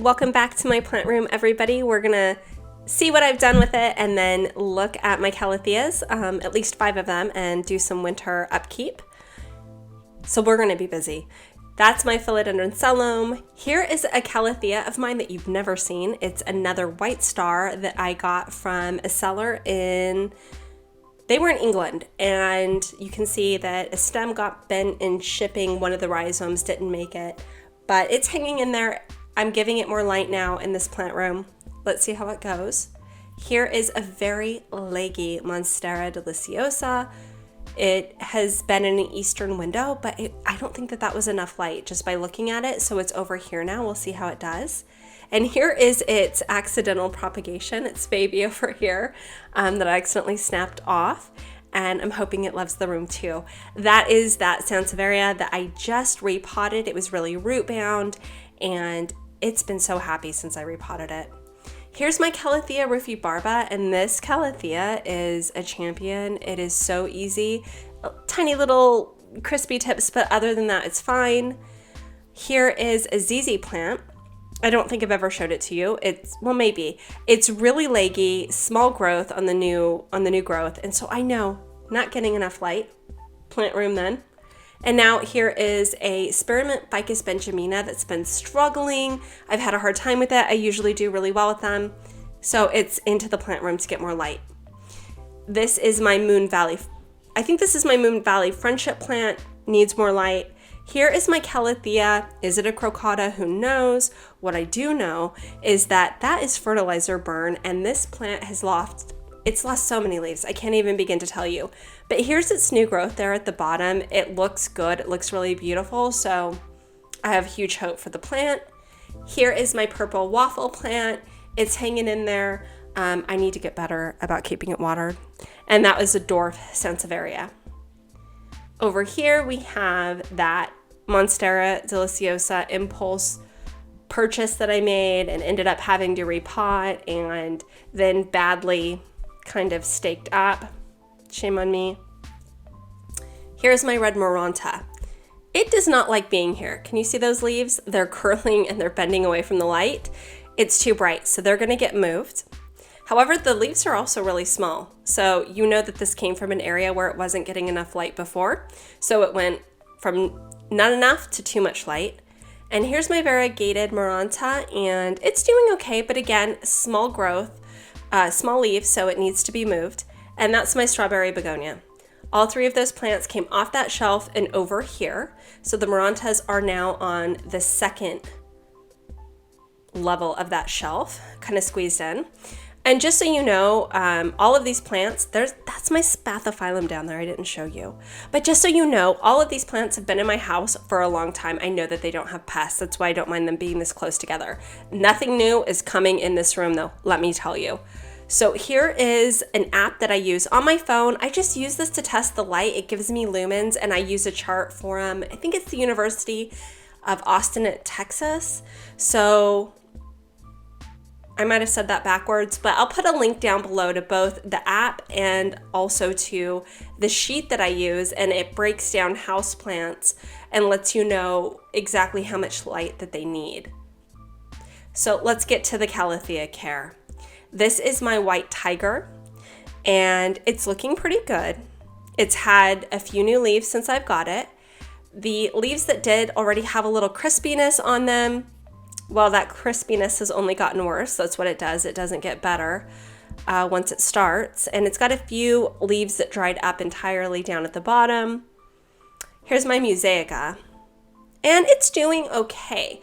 welcome back to my plant room, everybody. We're gonna see what I've done with it and then look at my calatheas, at least 5 of them, and do some winter upkeep. So we're gonna be busy. That's my philodendron. Here is a calathea of mine that you've never seen. It's another white star that I got from a seller they were in England, and you can see that a stem got bent in shipping. One of the rhizomes didn't make it, but it's hanging in there. I'm giving it more light now in this plant room. Let's see how it goes. Here is a very leggy Monstera deliciosa. It has been in an eastern window, but I don't think that was enough light just by looking at it. So it's over here now. We'll see how it does. And here is its accidental propagation, its baby over here that I accidentally snapped off. And I'm hoping it loves the room too. That is that Sansevieria that I just repotted. It was really root bound, and it's been so happy since I repotted it. Here's my Calathea rufibarba, and this Calathea is a champion. It is so easy. Tiny little crispy tips, but other than that, it's fine. Here is a ZZ plant. I don't think I've ever showed it to you. Maybe. It's really leggy, small growth on the new growth. And so I know, not getting enough light. Plant room then. And now here is a spearmint ficus benjamina that's been struggling. I've had a hard time with it. I usually do really well with them. So it's into the plant room to get more light. This is my Moon Valley. I think this is my Moon Valley friendship plant. Needs more light. Here is my Calathea. Is it a crocata? Who knows? What I do know is that is fertilizer burn, and this plant has lost so many leaves. I can't even begin to tell you. But here's its new growth there at the bottom. It looks good. It looks really beautiful. So I have huge hope for the plant. Here is my purple waffle plant. It's hanging in there. I need to get better about keeping it watered. And that was a dwarf Sansevieria. Over here we have that Monstera deliciosa impulse purchase that I made and ended up having to repot and then badly kind of staked up. Shame on me. Here's my red Maranta. It does not like being here. Can you see those leaves? They're curling and they're bending away from the light. It's too bright, so they're gonna get moved. However, the leaves are also really small. So you know that this came from an area where it wasn't getting enough light before. So it went from not enough to too much light. And here's my variegated Maranta, and it's doing okay, but again, small growth, small leaves, so it needs to be moved. And that's my strawberry begonia. All 3 of those plants came off that shelf and over here. So the Marantas are now on the second level of that shelf, kind of squeezed in. And just so you know, all of these plants, that's my spathiphyllum down there, I didn't show you. But just so you know, all of these plants have been in my house for a long time. I know that they don't have pests. That's why I don't mind them being this close together. Nothing new is coming in this room though, let me tell you. So here is an app that I use on my phone. I just use this to test the light. It gives me lumens, and I use a chart for them. I think it's the University of Austin at Texas. So I might have said that backwards, but I'll put a link down below to both the app and also to the sheet that I use, and it breaks down houseplants and lets you know exactly how much light that they need. So let's get to the Calathea care. This is my white tiger, and it's looking pretty good. It's had a few new leaves since I've got it. The leaves that did already have a little crispiness on them. Well, that crispiness has only gotten worse. That's what it does. It doesn't get better once it starts. And it's got a few leaves that dried up entirely down at the bottom. Here's my Musaica. And it's doing okay.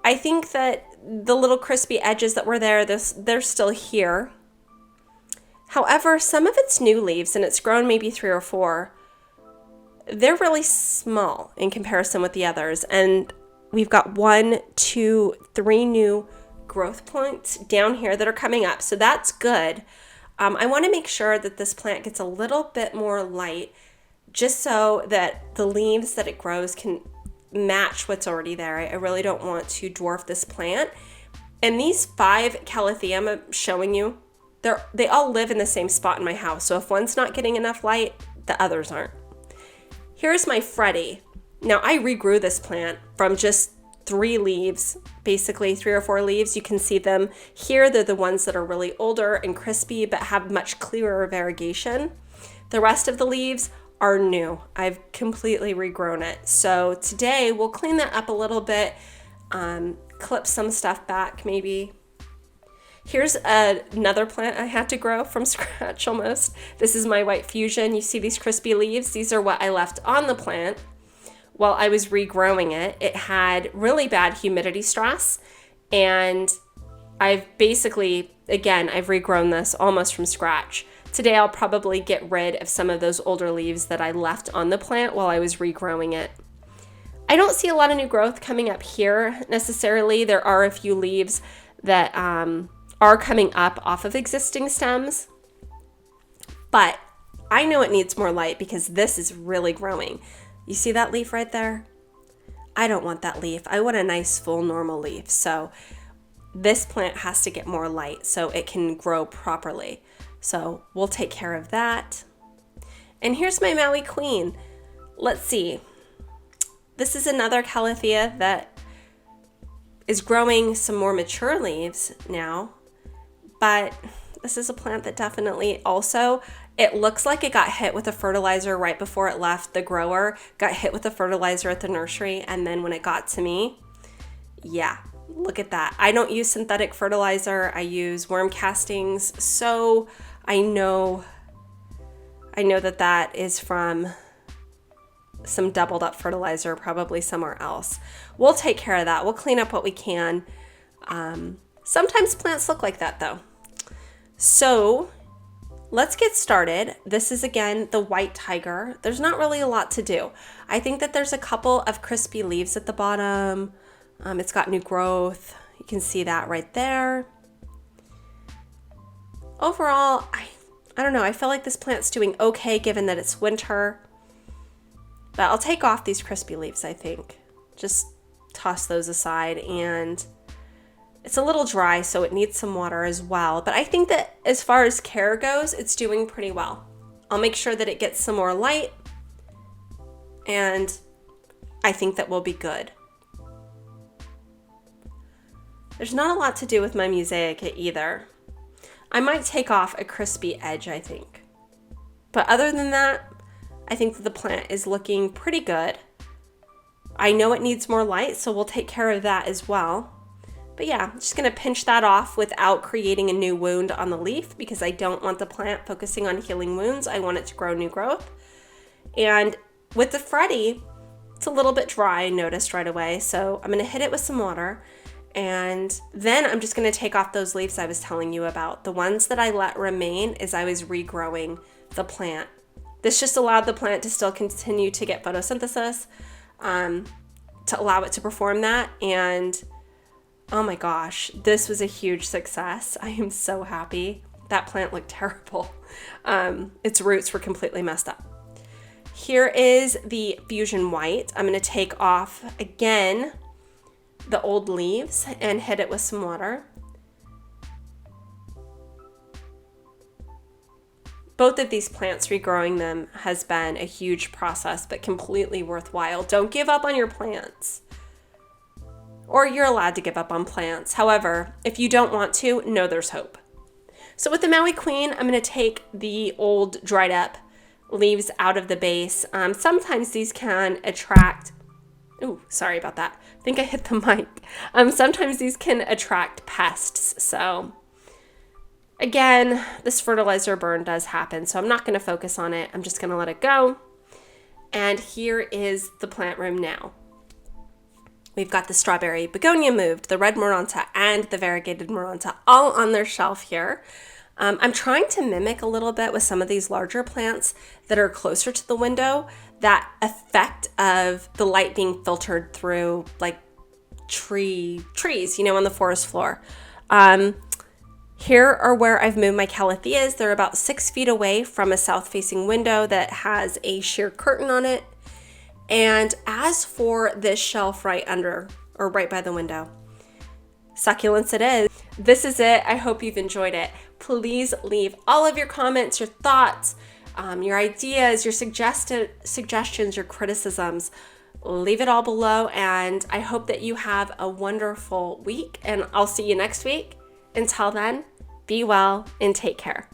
I think that the little crispy edges that were there, they're still here. However, some of its new leaves, and it's grown maybe 3 or 4, they're really small in comparison with the others. And we've got 1, 2, 3 new growth points down here that are coming up. So that's good. I want to make sure that this plant gets a little bit more light just so that the leaves that it grows can match what's already there. I really don't want to dwarf this plant. And these 5 Calathea I'm showing you, they all live in the same spot in my house. So if one's not getting enough light, the others aren't. Here's my Freddie. Now I regrew this plant from just 3 leaves, basically 3 or 4 leaves. You can see them here. They're the ones that are really older and crispy but have much clearer variegation. The rest of the leaves are new. I've completely regrown it. So today we'll clean that up a little bit, clip some stuff back maybe. Here's another plant I had to grow from scratch almost. This is my white fusion. You see these crispy leaves? These are what I left on the plant while I was regrowing it. It had really bad humidity stress, and I've basically, again, I've regrown this almost from scratch. Today I'll probably get rid of some of those older leaves that I left on the plant while I was regrowing it. I don't see a lot of new growth coming up here necessarily. There are a few leaves that are coming up off of existing stems, but I know it needs more light because this is really growing. You see that leaf right there? I don't want that leaf. I want a nice full normal leaf. So this plant has to get more light so it can grow properly. So we'll take care of that. And here's my Maui Queen. Let's see. This is another Calathea that is growing some more mature leaves now, but this is a plant that definitely also, it looks like it got hit with a fertilizer right before it left the grower, got hit with a fertilizer at the nursery, and then when it got to me, yeah, look at that. I don't use synthetic fertilizer. I use worm castings, so I know that that is from some doubled up fertilizer, probably somewhere else. We'll take care of that. We'll clean up what we can. Sometimes plants look like that though. So let's get started. This is again the white tiger. There's not really a lot to do. I think that there's a couple of crispy leaves at the bottom. It's got new growth. You can see that right there. Overall, I don't know. I feel like this plant's doing okay given that it's winter. But I'll take off these crispy leaves, I think. Just toss those aside. And it's a little dry, so it needs some water as well. But I think that as far as care goes, it's doing pretty well. I'll make sure that it gets some more light. And I think that we'll be good. There's not a lot to do with my mosaic either. I might take off a crispy edge, I think. But other than that, I think that the plant is looking pretty good. I know it needs more light, so we'll take care of that as well. But yeah, I'm just gonna pinch that off without creating a new wound on the leaf because I don't want the plant focusing on healing wounds. I want it to grow new growth. And with the Freddy, it's a little bit dry, I noticed right away. So I'm gonna hit it with some water. And then I'm just gonna take off those leaves I was telling you about. The ones that I let remain as I was regrowing the plant. This just allowed the plant to still continue to get photosynthesis, to allow it to perform that. And oh my gosh, this was a huge success. I am so happy. That plant looked terrible. Its roots were completely messed up. Here is the Fusion White. I'm gonna take off, again, the old leaves and hit it with some water. Both of these plants, regrowing them has been a huge process, but completely worthwhile. Don't give up on your plants. Or you're allowed to give up on plants. However, if you don't want to, know there's hope. So with the Maui Queen, I'm gonna take the old dried up leaves out of the base. Sometimes these can attract, ooh, sorry about that. I think I hit the mic. Sometimes these can attract pests, so again, this fertilizer burn does happen, so I'm not going to focus on it. I'm just going to let it go. And here is the plant room now. We've got the strawberry begonia moved, the red Maranta, and the variegated Maranta all on their shelf here. I'm trying to mimic a little bit with some of these larger plants that are closer to the window, that effect of the light being filtered through like trees, you know, on the forest floor. Here are where I've moved my Calatheas. They're about 6 feet away from a south-facing window that has a sheer curtain on it. And as for this shelf right under, or right by the window, succulents it is. This is it. I hope you've enjoyed it. Please leave all of your comments, your thoughts, your ideas, your suggestions, your criticisms leave it all below, and I hope that you have a wonderful week, and I'll see you next week. Until then, be well and take care.